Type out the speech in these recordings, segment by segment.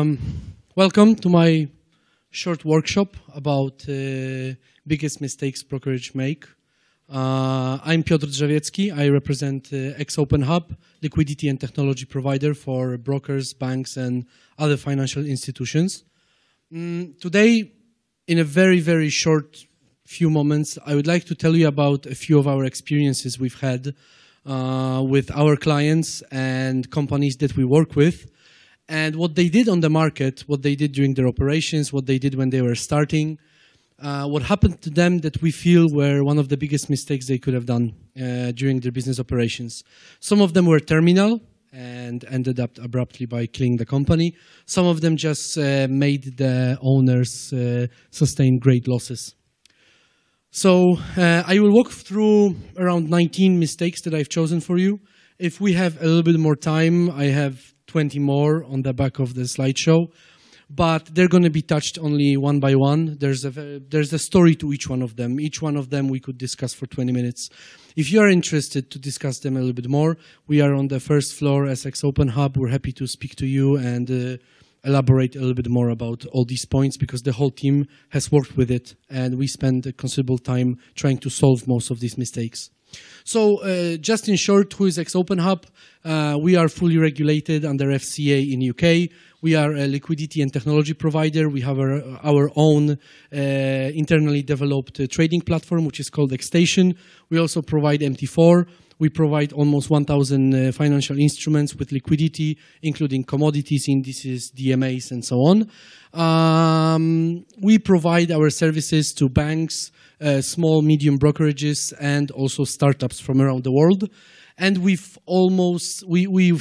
Um, Welcome to my short workshop about biggest mistakes brokerage make. I'm Piotr Drzewiecki. I represent XOpenHub, liquidity and technology provider for brokers, banks, and other financial institutions. Today, in a very, very short few moments, I would like to tell you about a few of our experiences we've had with our clients and companies that we work with, and what they did on the market, what they did during their operations, what they did when they were starting, what happened to them that we feel were one of the biggest mistakes they could have done during their business operations. Some of them were terminal and ended up abruptly by killing the company. Some of them just made the owners sustain great losses. So I will walk through around 19 mistakes that I've chosen for you. If we have a little bit more time, I have 20 more on the back of the slideshow, but they're going to be touched only one by one. There's a story to each one of them. Each one of them we could discuss for 20 minutes. If you are interested to discuss them a little bit more, we are on the first floor as XOpenHub. We're happy to speak to you and elaborate a little bit more about all these points, because the whole team has worked with it and we spend a considerable time trying to solve most of these mistakes. So just in short, who is XOpenHub? We are fully regulated under FCA in UK. We are a liquidity and technology provider. We have our own internally developed trading platform, which is called XStation. We also provide MT4. We provide almost 1,000 financial instruments with liquidity, including commodities, indices, DMAs, and so on. We provide our services to banks, small, medium brokerages, and also startups from around the world. And we've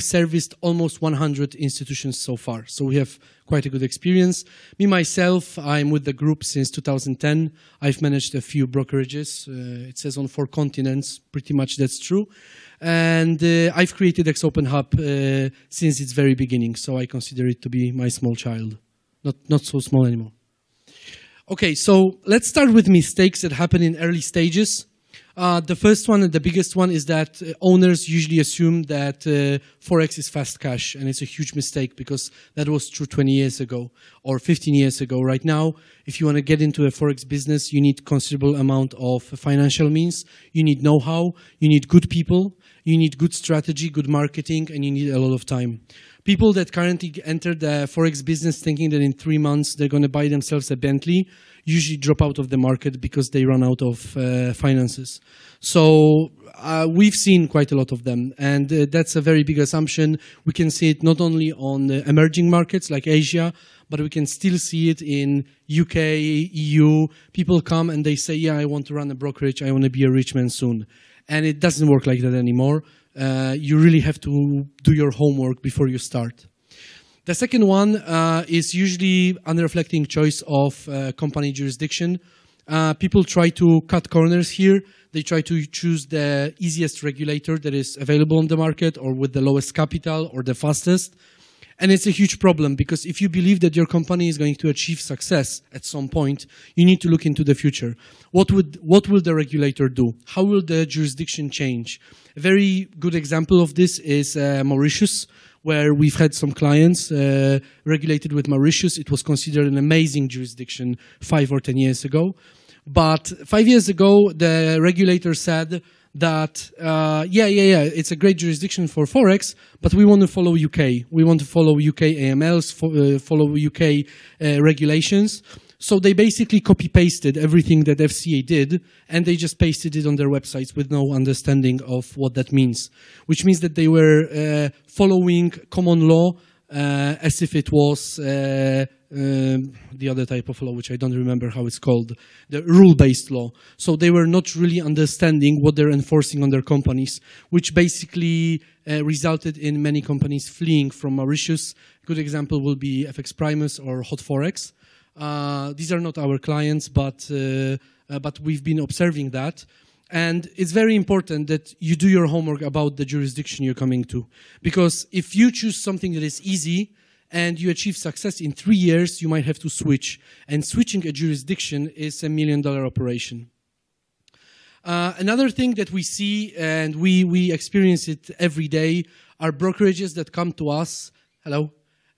serviced almost 100 institutions so far. So we have quite a good experience. Me, myself, I'm with the group since 2010. I've managed a few brokerages. It says on 4 continents. Pretty much that's true. And I've created XOpenHub since its very beginning. So I consider it to be my small child. Not so small anymore. Okay, so let's start with mistakes that happen in early stages. The first one and the biggest one is that owners usually assume that Forex is fast cash, and it's a huge mistake because that was true 20 years ago or 15 years ago. Right now, if you want to get into a Forex business, you need considerable amount of financial means, you need know-how, you need good people, you need good strategy, good marketing, and you need a lot of time. People that currently enter the Forex business thinking that in 3 months they're going to buy themselves a Bentley usually drop out of the market because they run out of finances. So we've seen quite a lot of them, and that's a very big assumption. We can see it not only on emerging markets like Asia, but we can still see it in UK, EU. People come and they say, yeah, I want to run a brokerage, I want to be a rich man soon. And it doesn't work like that anymore. You really have to do your homework before you start. The second one is usually unreflecting choice of company jurisdiction. People try to cut corners here. They try to choose the easiest regulator that is available on the market, or with the lowest capital, or the fastest. And it's a huge problem, because if you believe that your company is going to achieve success at some point, you need to look into the future. What will the regulator do? How will the jurisdiction change? A very good example of this is Mauritius, where we've had some clients regulated with Mauritius. It was considered an amazing jurisdiction 5 or 10 years ago. But 5 years ago, the regulator said that, it's a great jurisdiction for Forex, but we want to follow UK. We want to follow UK AMLs, follow UK regulations. So they basically copy-pasted everything that FCA did, and they just pasted it on their websites with no understanding of what that means, which means that they were following common law as if it was the other type of law, which I don't remember how it's called, the rule-based law. So they were not really understanding what they're enforcing on their companies, which basically resulted in many companies fleeing from Mauritius. A good example will be FX Primus or Hot Forex. These are not our clients, but we've been observing that. And it's very important that you do your homework about the jurisdiction you're coming to. Because if you choose something that is easy and you achieve success in 3 years, you might have to switch. And switching a jurisdiction is $1 million operation. Another thing that we see, and we experience it every day, are brokerages that come to us, hello,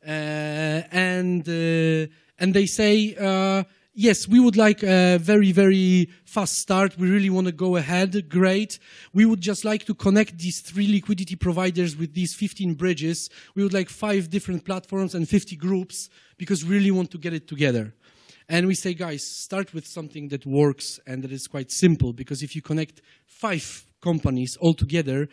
And they say, yes, we would like a very, very fast start. We really want to go ahead. Great. We would just like to connect these 3 liquidity providers with these 15 bridges. We would like 5 different platforms and 50 groups because we really want to get it together. And we say, guys, start with something that works and that is quite simple, because if you connect 5 companies all together,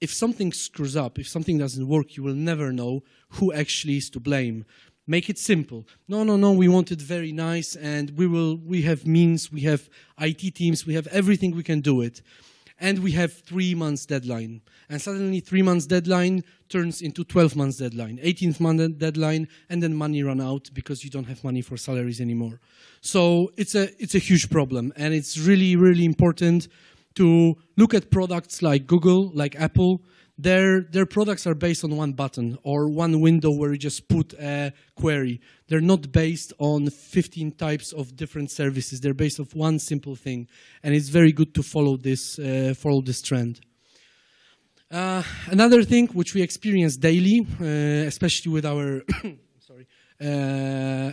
if something screws up, if something doesn't work, you will never know who actually is to blame. Make it simple. No, no, no, we want it very nice, and we have means, we have IT teams, we have everything, we can do it. And we have 3 months deadline. And suddenly 3 months deadline turns into 12 months deadline, 18th month deadline, and then money run out because you don't have money for salaries anymore. So it's a huge problem, and it's really, really important to look at products like Google, like Apple. Their products are based on one button or one window where you just put a query. They're not based on 15 types of different services. They're based on one simple thing, and it's very good to follow this trend. Another thing which we experience daily, especially with our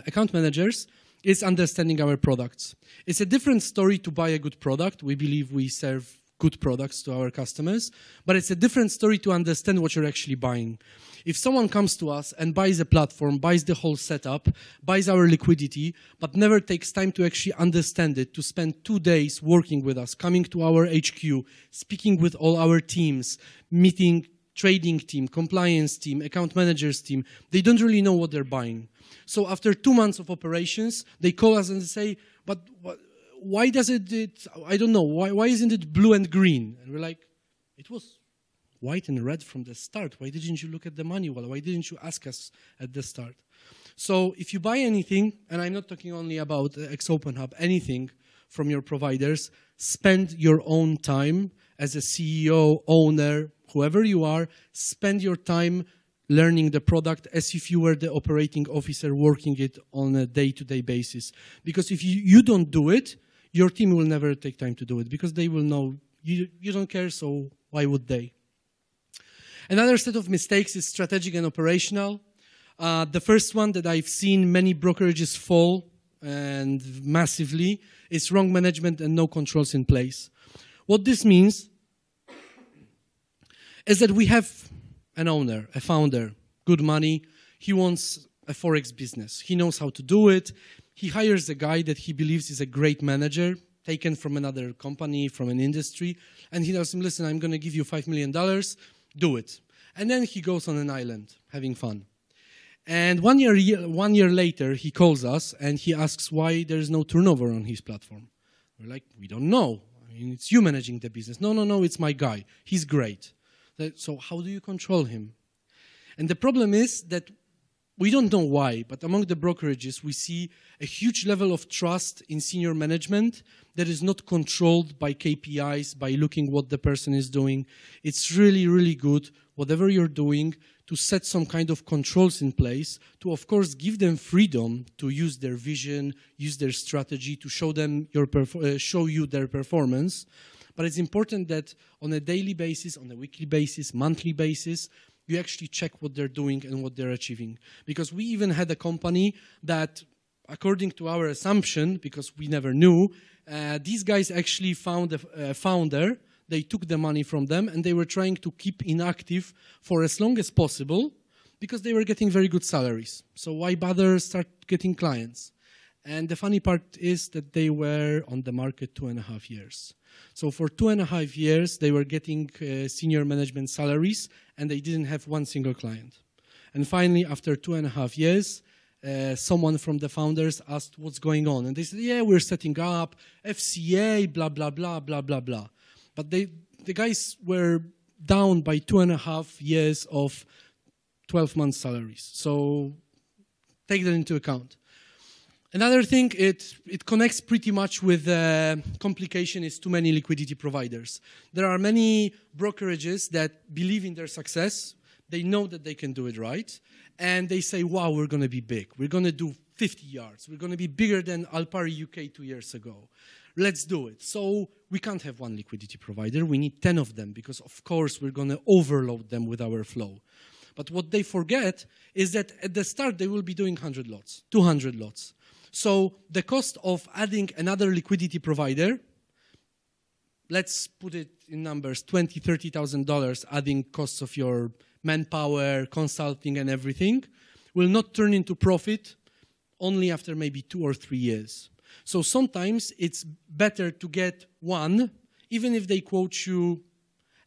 account managers, is understanding our products. It's a different story to buy a good product. We believe we serve good products to our customers, but it's a different story to understand what you're actually buying. If someone comes to us and buys a platform, buys the whole setup, buys our liquidity, but never takes time to actually understand it, to spend 2 days working with us, coming to our HQ, speaking with all our teams, meeting trading team, compliance team, account managers team, they don't really know what they're buying. So after 2 months of operations, they call us and say, but why does it, I don't know, why isn't it blue and green? And we're like, it was white and red from the start. Why didn't you look at the manual? Why didn't you ask us at the start? So if you buy anything, and I'm not talking only about XOpenHub, anything from your providers, spend your own time as a CEO, owner, whoever you are, spend your time learning the product as if you were the operating officer working it on a day-to-day basis. Because if you don't do it, your team will never take time to do it because they will know you don't care, so why would they? Another set of mistakes is strategic and operational. The first one that I've seen many brokerages fall, and massively, is wrong management and no controls in place. What this means is that we have an owner, a founder, good money. He wants a Forex business. He knows how to do it. He hires a guy that he believes is a great manager, taken from another company, from an industry, and he tells him, listen, I'm going to give you $5 million, do it. And then he goes on an island, having fun. And one year later, he calls us and he asks why there is no turnover on his platform. We're like, we don't know. I mean, it's you managing the business. No, no, no, it's my guy. He's great. So how do you control him? And the problem is that we don't know why, but among the brokerages, we see a huge level of trust in senior management that is not controlled by KPIs, by looking what the person is doing. It's really, really good, whatever you're doing, to set some kind of controls in place, to, of course, give them freedom to use their vision, use their strategy, to show you their performance. But it's important that on a daily basis, on a weekly basis, monthly basis, you actually check what they're doing and what they're achieving. Because we even had a company that, according to our assumption, because we never knew, these guys actually found a founder. They took the money from them, and they were trying to keep inactive for as long as possible because they were getting very good salaries. So why bother start getting clients? And the funny part is that they were on the market 2.5 years. So for 2.5 years, they were getting senior management salaries, and they didn't have one single client. And finally, after 2.5 years, someone from the founders asked what's going on. And they said, yeah, we're setting up FCA, blah, blah, blah, blah, blah, blah. But the guys were down by 2.5 years of 12 months salaries. So take that into account. Another thing, it connects pretty much with complication is too many liquidity providers. There are many brokerages that believe in their success. They know that they can do it right. And they say, wow, we're going to be big. We're going to do 50 yards. We're going to be bigger than Alpari UK 2 years ago. Let's do it. So we can't have one liquidity provider. We need 10 of them because, of course, we're going to overload them with our flow. But what they forget is that at the start, they will be doing 100 lots, 200 lots. So the cost of adding another liquidity provider, let's put it in numbers, $20,000, $30,000 adding costs of your manpower, consulting, and everything, will not turn into profit only after maybe 2 or 3 years. So sometimes it's better to get one, even if they quote you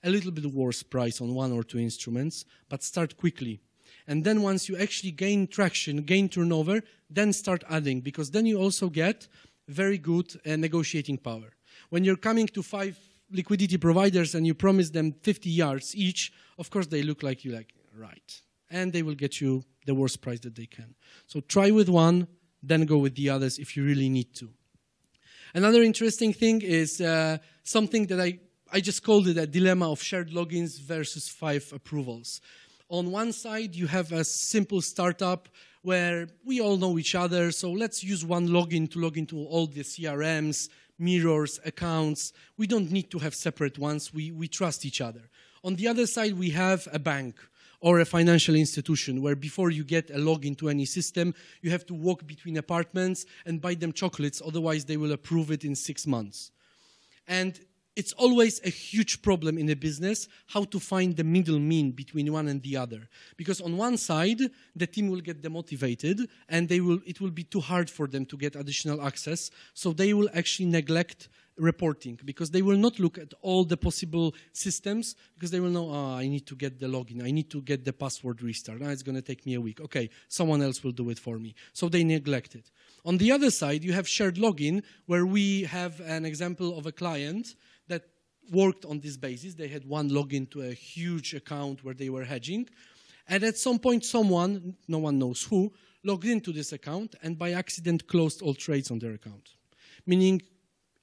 a little bit worse price on 1 or 2 instruments, but start quickly. And then once you actually gain traction, gain turnover, then start adding, because then you also get very good negotiating power. When you're coming to 5 liquidity providers and you promise them 50 yards each, of course they look like you like, right. And they will get you the worst price that they can. So try with one, then go with the others if you really need to. Another interesting thing is something that I just called it a dilemma of shared logins versus 5 approvals. On one side, you have a simple startup where we all know each other, so let's use one login to log into all the CRMs, mirrors, accounts. We don't need to have separate ones. We trust each other. On the other side, we have a bank or a financial institution where before you get a login to any system, you have to walk between apartments and buy them chocolates, otherwise they will approve it in 6 months. And it's always a huge problem in a business how to find the middle mean between one and the other. Because on one side, the team will get demotivated and it will be too hard for them to get additional access. So they will actually neglect reporting because they will not look at all the possible systems because they will know, I need to get the login, I need to get the password restart. Now it's going to take me a week. Okay, someone else will do it for me. So they neglect it. On the other side, you have shared login where we have an example of a client that worked on this basis. They had one login to a huge account where they were hedging. And at some point, someone, no one knows who, logged into this account and by accident closed all trades on their account. Meaning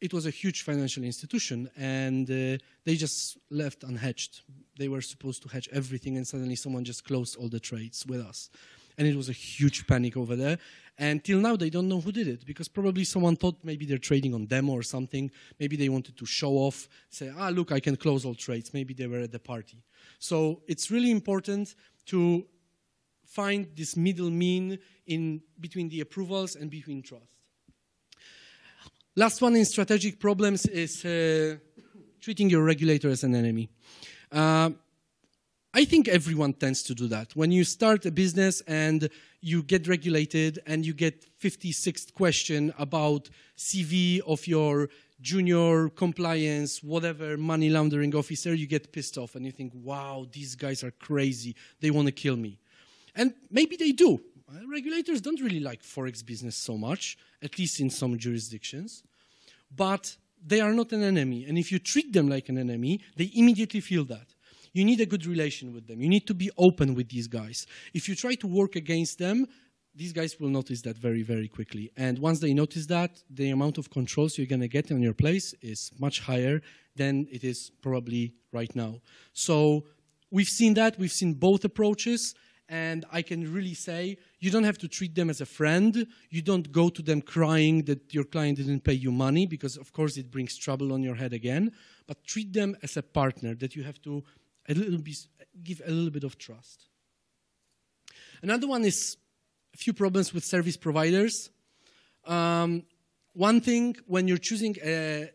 it was a huge financial institution and they just left unhedged. They were supposed to hedge everything and suddenly someone just closed all the trades with us. And it was a huge panic over there. And till now, they don't know who did it because probably someone thought maybe they're trading on demo or something. Maybe they wanted to show off, say, look, I can close all trades. Maybe they were at the party. So it's really important to find this middle mean in between the approvals and between trust. Last one in strategic problems is treating your regulator as an enemy. I think everyone tends to do that. When you start a business and you get regulated and you get 56th question about CV of your junior compliance, whatever, money laundering officer, you get pissed off and you think, wow, these guys are crazy. They want to kill me. And maybe they do. Regulators don't really like Forex business so much, at least in some jurisdictions. But they are not an enemy. And if you treat them like an enemy, they immediately feel that. You need a good relation with them. You need to be open with these guys. If you try to work against them, these guys will notice that very, very quickly. And once they notice that, the amount of controls you're going to get on your place is much higher than it is probably right now. So we've seen that. We've seen both approaches. And I can really say you don't have to treat them as a friend. You don't go to them crying that your client didn't pay you money because, of course, it brings trouble on your head again. But treat them as a partner that you have to give a little bit of trust. Another one is a few problems with service providers. One thing, when you're choosing a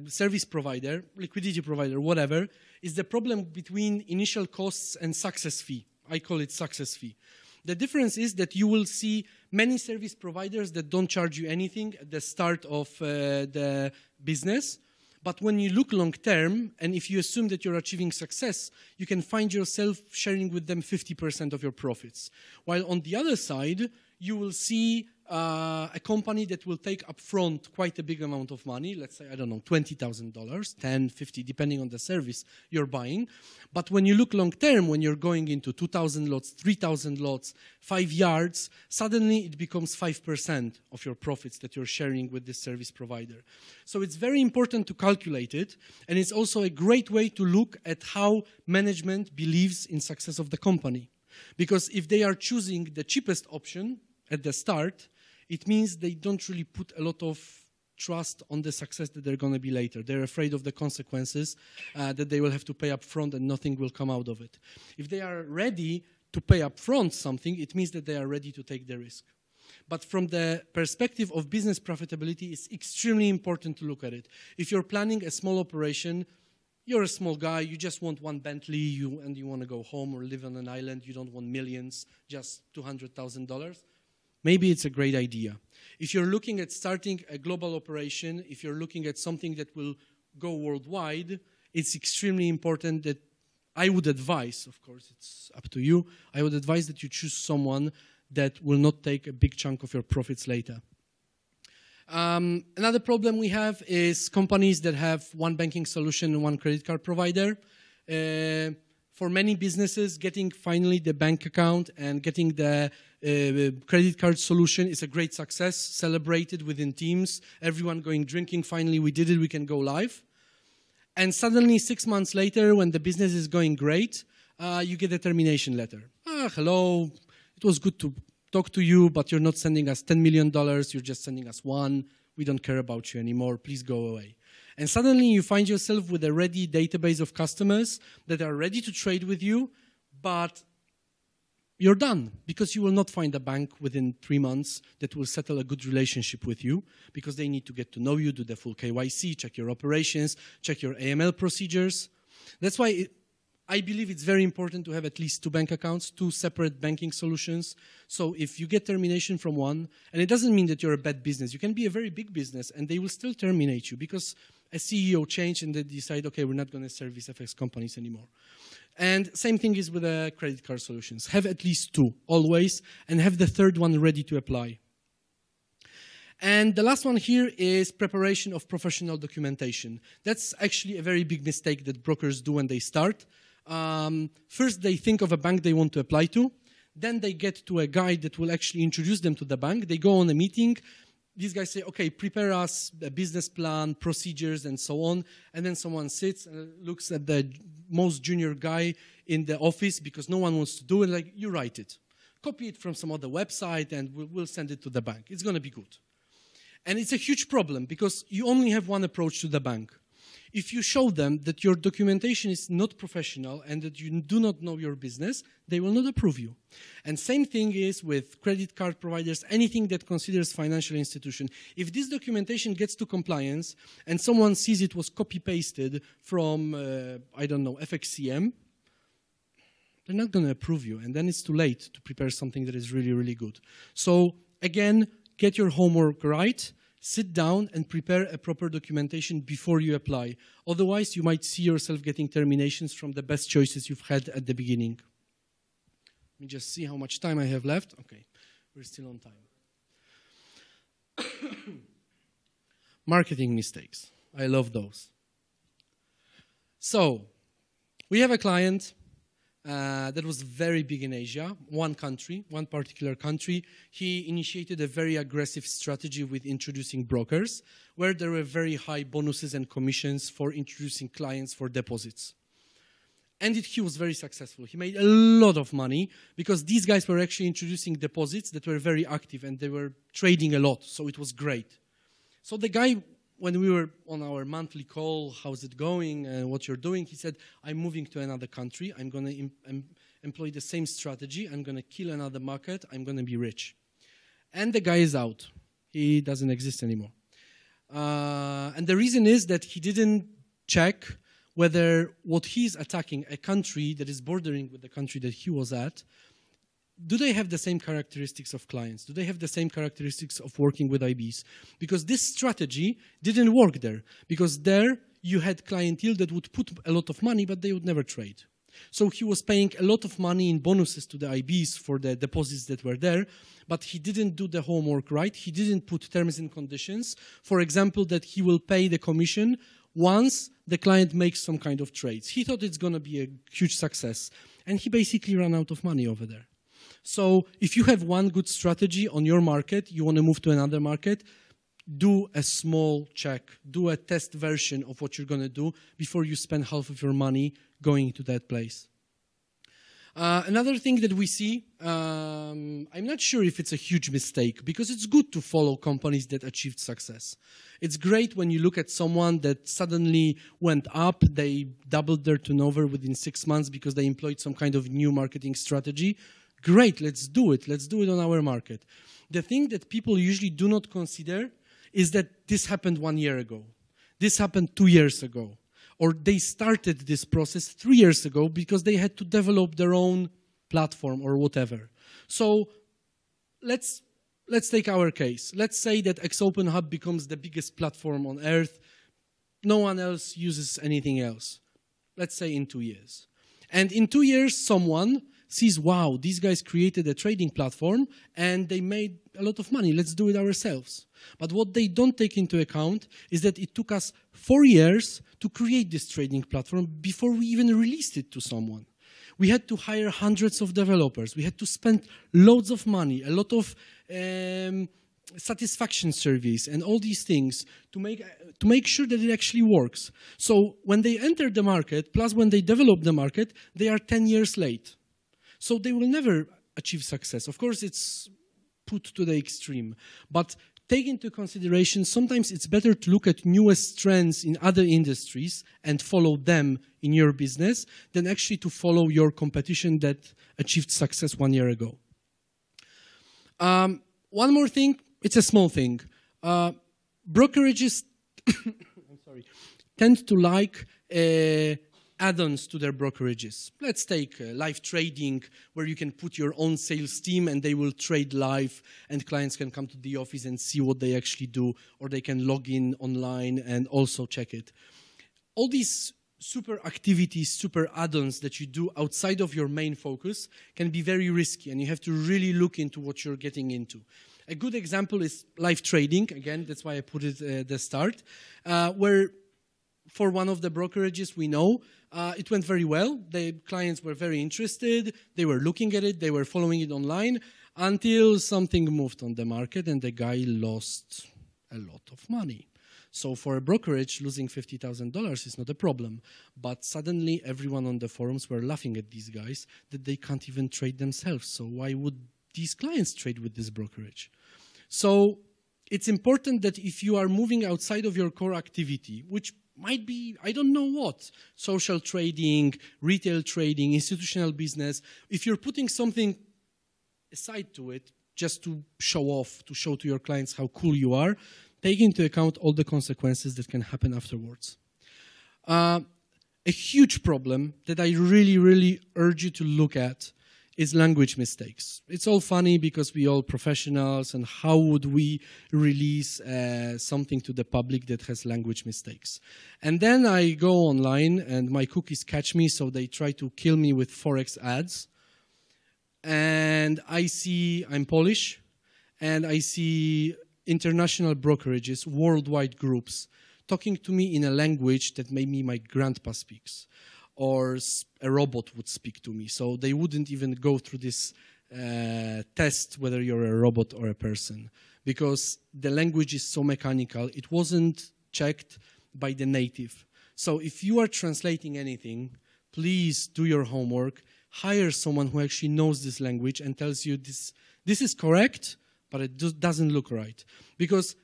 service provider, liquidity provider, whatever, is the problem between initial costs and success fee. I call it success fee. The difference is that you will see many service providers that don't charge you anything at the start of the business. But when you look long term, and if you assume that you're achieving success, you can find yourself sharing with them 50% of your profits. While on the other side, you will see a company that will take upfront quite a big amount of money, let's say, I don't know, $20,000, $10, $50, depending on the service you're buying. But when you look long term, when you're going into 2,000 lots, 3,000 lots, 5 yards, suddenly it becomes 5% of your profits that you're sharing with this service provider. So it's very important to calculate it, and it's also a great way to look at how management believes in success of the company. Because if they are choosing the cheapest option at the start, it means they don't really put a lot of trust on the success that they're going to be later. They're afraid of the consequences that they will have to pay up front and nothing will come out of it. If they are ready to pay up front something, it means that they are ready to take the risk. But from the perspective of business profitability, it's extremely important to look at it. If you're planning a small operation, you're a small guy, you just want one Bentley, and you want to go home or live on an island, you don't want millions, just $200,000, maybe it's a great idea. If you're looking at starting a global operation, if you're looking at something that will go worldwide, it's extremely important that I would advise, of course, it's up to you, I would advise that you choose someone that will not take a big chunk of your profits later. Another problem we have is companies that have one banking solution and one credit card provider. For many businesses, getting finally the bank account and getting the credit card solution is a great success, celebrated within teams, everyone going drinking, finally we did it, we can go live. And suddenly 6 months later, when the business is going great, you get a termination letter. Hello, it was good to talk to you, but you're not sending us $10 million, you're just sending us one, we don't care about you anymore, please go away. And suddenly you find yourself with a ready database of customers that are ready to trade with you, but you're done, because you will not find a bank within 3 months that will settle a good relationship with you, because they need to get to know you, do the full KYC, check your operations, check your AML procedures. That's why I believe it's very important to have at least 2 bank accounts, 2 separate banking solutions. So if you get termination from one, and it doesn't mean that you're a bad business, you can be a very big business and they will still terminate you because a CEO changed and they decide, okay, we're not going to service FX companies anymore. And same thing is with the credit card solutions. Have at least 2 always, and have the 3rd one ready to apply. And the last one here is preparation of professional documentation. That's actually a very big mistake that brokers do when they start. First, they think of a bank they want to apply to. Then they get to a guy that will actually introduce them to the bank. They go on a meeting. These guys say, okay, prepare us a business plan, procedures, and so on. And then someone sits and looks at the most junior guy in the office because no one wants to do it. Like, you write it. Copy it from some other website and we'll send it to the bank. It's going to be good. And it's a huge problem because you only have one approach to the bank. If you show them that your documentation is not professional and that you do not know your business, they will not approve you. And same thing is with credit card providers, anything that considers financial institution. If this documentation gets to compliance and someone sees it was copy-pasted from, I don't know, FXCM, they're not going to approve you. And then it's too late to prepare something that is really, really good. So again, get your homework right. Sit down and prepare a proper documentation before you apply. Otherwise, you might see yourself getting terminations from the best choices you've had at the beginning. Let me just see how much time I have left. Okay, we're still on time. Marketing mistakes. I love those. So, we have a client that was very big in Asia, one country, one particular country. He initiated a very aggressive strategy with introducing brokers, where there were very high bonuses and commissions for introducing clients for deposits. And he was very successful. He made a lot of money because these guys were actually introducing deposits that were very active and they were trading a lot, so it was great. So the guy, when we were on our monthly call, how's it going and what you're doing, he said, I'm moving to another country. I'm going to employ the same strategy. I'm going to kill another market. I'm going to be rich. And the guy is out. He doesn't exist anymore. And the reason is that he didn't check whether what he's attacking, a country that is bordering with the country that he was at, do they have the same characteristics of clients? Do they have the same characteristics of working with IBs? Because this strategy didn't work there. Because there you had clientele that would put a lot of money, but they would never trade. So he was paying a lot of money in bonuses to the IBs for the deposits that were there, but he didn't do the homework right. He didn't put terms and conditions. For example, that he will pay the commission once the client makes some kind of trades. He thought it's going to be a huge success. And he basically ran out of money over there. So if you have one good strategy on your market, you want to move to another market, do a small check, do a test version of what you're going to do before you spend half of your money going to that place. Another thing that we see, I'm not sure if it's a huge mistake, because it's good to follow companies that achieved success. It's great when you look at someone that suddenly went up, they doubled their turnover within 6 months because they employed some kind of new marketing strategy. Great, let's do it. Let's do it on our market. The thing that people usually do not consider is that this happened 1 year ago. This happened 2 years ago. Or they started this process 3 years ago because they had to develop their own platform or whatever. So let's take our case. Let's say that XOpenHub becomes the biggest platform on earth. No one else uses anything else. Let's say in 2 years. And in 2 years, someone sees, wow, these guys created a trading platform and they made a lot of money. Let's do it ourselves. But what they don't take into account is that it took us 4 years to create this trading platform before we even released it to someone. We had to hire hundreds of developers. We had to spend loads of money, a lot of satisfaction surveys and all these things to make sure that it actually works. So when they enter the market, plus when they develop the market, they are 10 years late. So they will never achieve success. Of course, it's put to the extreme. But take into consideration, sometimes it's better to look at newest trends in other industries and follow them in your business than actually to follow your competition that achieved success 1 year ago. One more thing, it's a small thing. Brokerages tend to like add-ons to their brokerages. Let's take live trading, where you can put your own sales team and they will trade live and clients can come to the office and see what they actually do, or they can log in online and also check it. All these super activities, super add-ons that you do outside of your main focus can be very risky, and you have to really look into what you're getting into. A good example is live trading. Again, that's why I put it at the start, where for one of the brokerages we know, it went very well. The clients were very interested. They were looking at it. They were following it online until something moved on the market and the guy lost a lot of money. So for a brokerage, losing $50,000 is not a problem. But suddenly everyone on the forums were laughing at these guys that they can't even trade themselves. So why would these clients trade with this brokerage? So it's important that if you are moving outside of your core activity, which might be, I don't know what, social trading, retail trading, institutional business, if you're putting something aside to it just to show off, to show to your clients how cool you are, take into account all the consequences that can happen afterwards. A huge problem that I really, really urge you to look at is language mistakes. It's all funny because we all professionals, and how would we release something to the public that has language mistakes? And then I go online and my cookies catch me, so they try to kill me with Forex ads. And I see, I'm Polish, and I see international brokerages, worldwide groups, talking to me in a language that maybe my grandpa speaks, or a robot would speak to me. So they wouldn't even go through this test whether you're a robot or a person, because the language is so mechanical. It wasn't checked by the native. So if you are translating anything, please do your homework. Hire someone who actually knows this language and tells you this is correct, but it doesn't look right. Because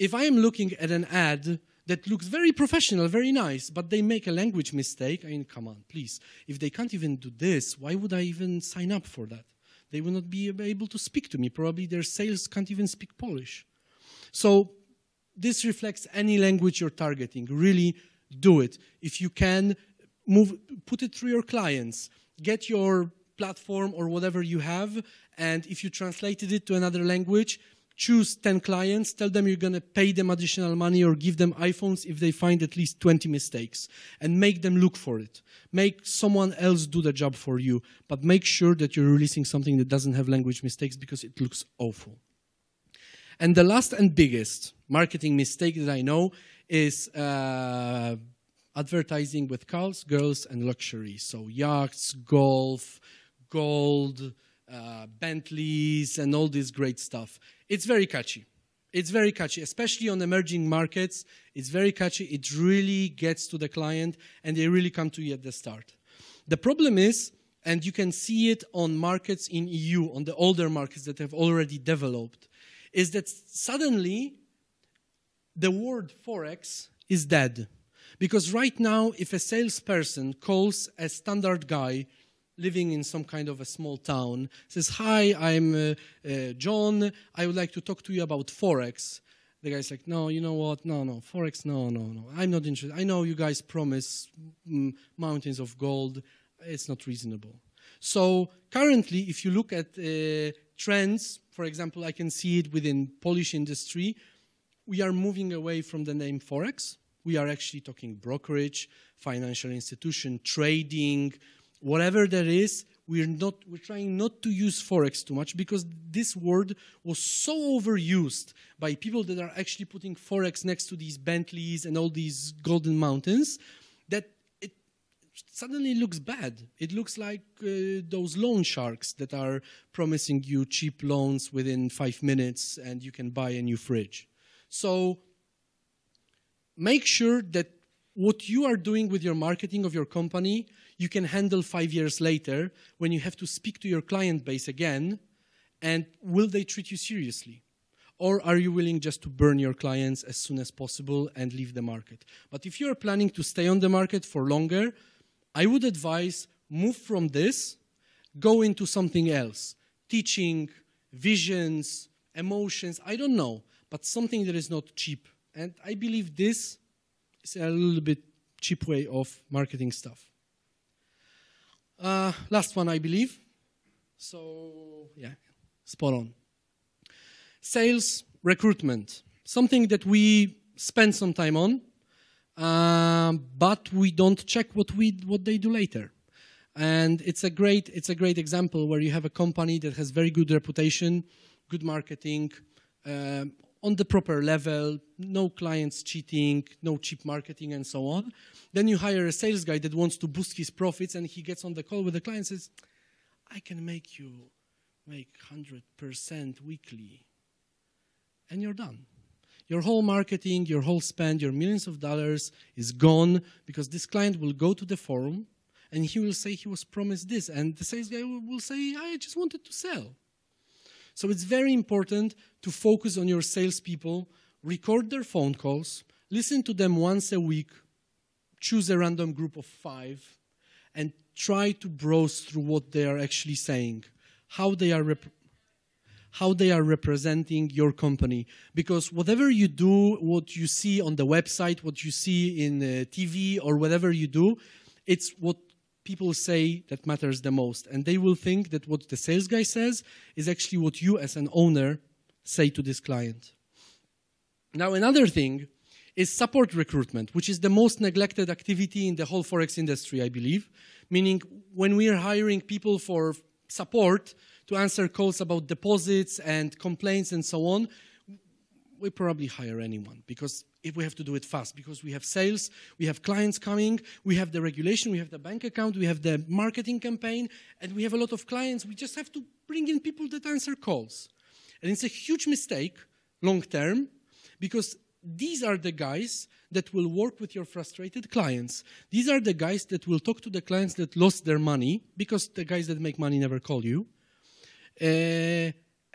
if I am looking at an ad that looks very professional, very nice, but they make a language mistake, I mean, come on, please. If they can't even do this, why would I even sign up for that? They will not be able to speak to me. Probably their sales can't even speak Polish. So this reflects any language you're targeting. Really do it. If you can, put it through your clients. Get your platform or whatever you have, and if you translated it to another language, choose 10 clients, tell them you're going to pay them additional money or give them iPhones if they find at least 20 mistakes, and make them look for it. Make someone else do the job for you, but make sure that you're releasing something that doesn't have language mistakes, because it looks awful. And the last and biggest marketing mistake that I know is advertising with cars, girls, and luxury. So yachts, golf, gold, Bentleys, and all this great stuff. It's very catchy. It's very catchy, especially on emerging markets. It's very catchy. It really gets to the client, and they really come to you at the start. The problem is, and you can see it on markets in EU, on the older markets that have already developed, is that suddenly the word Forex is dead. Because right now, if a salesperson calls a standard guy living in some kind of a small town, says, "Hi, I'm John, I would like to talk to you about Forex." The guy's like, "No, you know what, no, Forex, no, I'm not interested. I know you guys promise mountains of gold. It's not reasonable." So currently, if you look at trends, for example, I can see it within Polish industry, we are moving away from the name Forex. We are actually talking brokerage, financial institution, trading, whatever that is. We're trying not to use Forex too much because this word was so overused by people that are actually putting Forex next to these Bentleys and all these golden mountains that it suddenly looks bad. It looks like those loan sharks that are promising you cheap loans within 5 minutes and you can buy a new fridge. So make sure that what you are doing with your marketing of your company, you can handle 5 years later when you have to speak to your client base again, and will they treat you seriously? Or are you willing just to burn your clients as soon as possible and leave the market? But if you're planning to stay on the market for longer, I would advise move from this, go into something else. Teaching, visions, emotions, I don't know, but something that is not cheap. And I believe this is a little bit cheap way of marketing stuff. Last one, I believe. So, yeah, spot on. Sales, recruitment. Something that we spend some time on, but we don't check what they do later. And it's a great example where you have a company that has very good reputation, good marketing, on the proper level, no clients cheating, no cheap marketing, and so on. Then you hire a sales guy that wants to boost his profits, and he gets on the call with the client and says, "I can make you make 100% weekly." And you're done. Your whole marketing, your whole spend, your millions of dollars is gone because this client will go to the forum and he will say he was promised this. And the sales guy will say, "I just wanted to sell." So it's very important to focus on your salespeople, record their phone calls, listen to them once a week, choose a random group of 5, and try to browse through what they are actually saying, how they are representing your company. Because whatever you do, what you see on the website, what you see in TV, or whatever you do, it's what people say that matters the most. And they will think that what the sales guy says is actually what you as an owner say to this client. Now, another thing is support recruitment, which is the most neglected activity in the whole Forex industry, I believe. Meaning, when we are hiring people for support to answer calls about deposits and complaints and so on, we probably hire anyone because if we have to do it fast, because we have sales, we have clients coming, we have the regulation, we have the bank account, we have the marketing campaign, and we have a lot of clients. We just have to bring in people that answer calls. And it's a huge mistake, long term, because these are the guys that will work with your frustrated clients. These are the guys that will talk to the clients that lost their money, because the guys that make money never call you.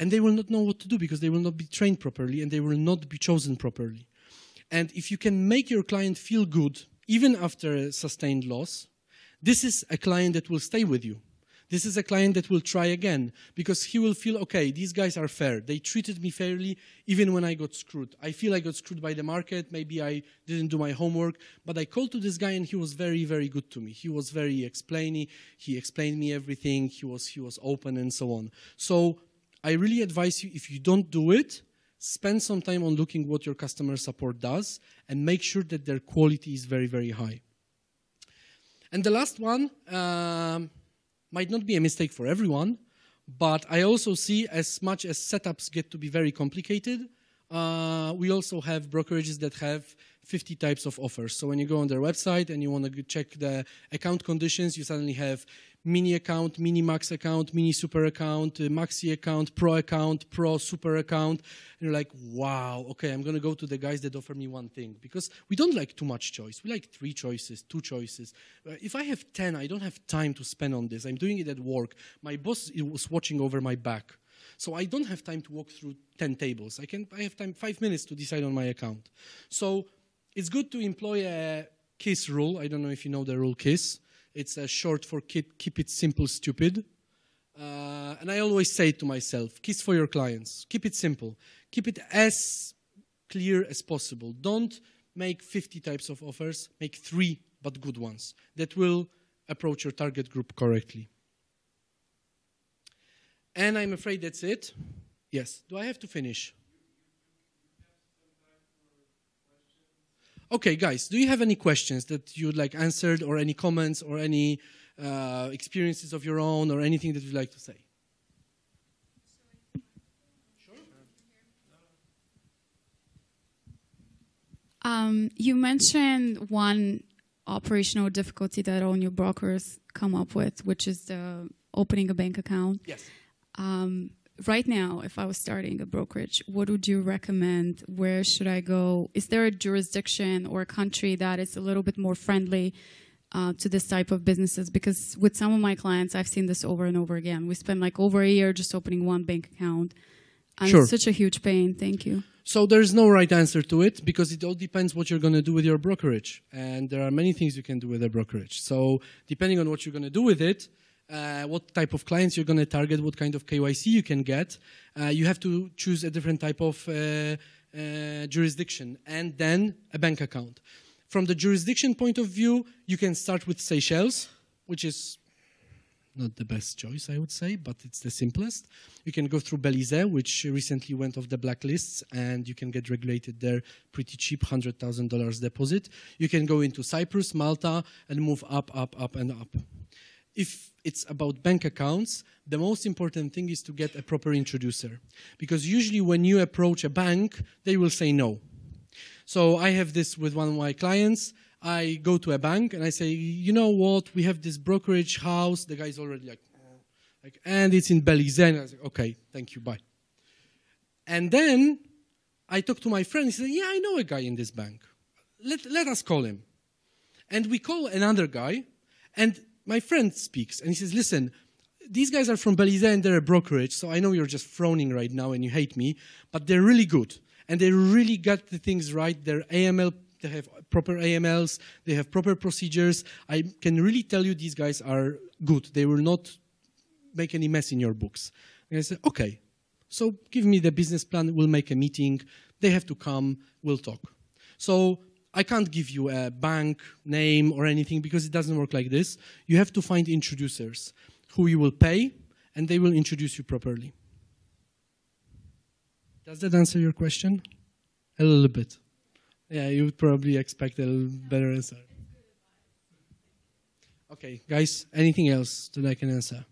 And they will not know what to do because they will not be trained properly and they will not be chosen properly. And if you can make your client feel good, even after a sustained loss, this is a client that will stay with you. This is a client that will try again because he will feel, okay, these guys are fair. They treated me fairly even when I got screwed. I feel I got screwed by the market. Maybe I didn't do my homework, but I called to this guy and he was very, very good to me. He was very explaining. He explained me everything. He was open and so on. So I really advise you, if you don't do it, spend some time on looking what your customer support does and make sure that their quality is very, very high. And the last one might not be a mistake for everyone, but I also see as much as setups get to be very complicated, we also have brokerages that have 50 types of offers. So when you go on their website and you want to check the account conditions, you suddenly have mini account, mini max account, mini super account, maxi account, pro super account. And you're like, wow, okay, I'm going to go to the guys that offer me one thing. Because we don't like too much choice. We like 3 choices, 2 choices. If I have 10, I don't have time to spend on this. I'm doing it at work. My boss was watching over my back. So I don't have time to walk through 10 tables. I have time, 5 minutes to decide on my account. So it's good to employ a KISS rule. I don't know if you know the rule KISS. It's a short for keep it simple, stupid. And I always say to myself, KISS for your clients. Keep it simple. Keep it as clear as possible. Don't make 50 types of offers. Make 3, but good ones that will approach your target group correctly. And I'm afraid that's it. Yes. Do I have to finish? Okay, guys, do you have any questions that you'd like answered, or any comments, or any experiences of your own, or anything that you'd like to say? Sure. You mentioned one operational difficulty that all new brokers come up with, which is the opening a bank account. Yes. Right now, if I was starting a brokerage, what would you recommend? Where should I go? Is there a jurisdiction or a country that is a little bit more friendly to this type of businesses? Because with some of my clients, I've seen this over and over again. We spend like over a year just opening one bank account. And Sure. It's such a huge pain. Thank you. So there's no right answer to it, because it all depends what you're going to do with your brokerage. And there are many things you can do with a brokerage. So depending on what you're going to do with it, what type of clients you're going to target, what kind of KYC you can get, you have to choose a different type of jurisdiction, and then a bank account. From the jurisdiction point of view, you can start with Seychelles, which is not the best choice, I would say, but it's the simplest. You can go through Belize, which recently went off the blacklists, and you can get regulated there pretty cheap, $100,000 deposit. You can go into Cyprus, Malta, and move up, up, up, and up. If it's about bank accounts, the most important thing is to get a proper introducer. Because usually when you approach a bank, they will say no. So I have this with one of my clients. I go to a bank and I say, you know what, we have this brokerage house. The guy's already like, and it's in Belize. And I was like, okay, thank you, bye. And then I talk to my friend. He said, yeah, I know a guy in this bank. Let us call him. And we call another guy, and my friend speaks, and he says, listen, these guys are from Belize and they're a brokerage, so I know you're just frowning right now and you hate me, but they're really good. And they really got the things right. They're AML, they have proper AMLs, they have proper procedures. I can really tell you these guys are good. They will not make any mess in your books. And I said, okay, so give me the business plan, we'll make a meeting. They have to come, we'll talk. So I can't give you a bank name or anything because it doesn't work like this. You have to find introducers who you will pay, and they will introduce you properly. Does that answer your question? A little bit. Yeah, you would probably expect a better answer. Okay, guys, anything else that I can answer?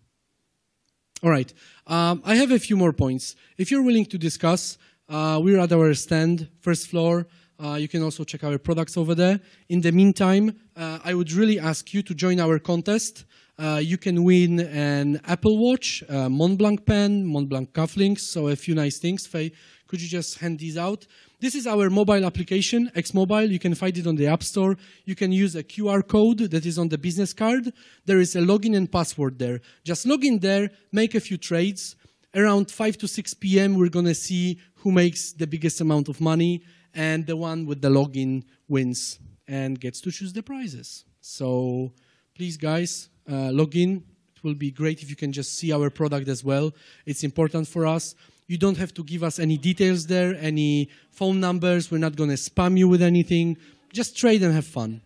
All right, I have a few more points. If you're willing to discuss, we're at our stand, first floor. You can also check our products over there. In the meantime, I would really ask you to join our contest. You can win an Apple Watch, a Montblanc pen, Montblanc cufflinks, so a few nice things. Faye, could you just hand these out? This is our mobile application, XMobile. You can find it on the App Store. You can use a QR code that is on the business card. There is a login and password there. Just log in there, make a few trades. Around 5 to 6 p.m., we're going to see who makes the biggest amount of money, and the one with the login wins and gets to choose the prizes. So please, guys, log in. It will be great if you can just see our product as well. It's important for us. You don't have to give us any details there, any phone numbers. We're not going to spam you with anything. Just trade and have fun.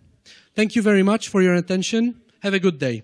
Thank you very much for your attention. Have a good day.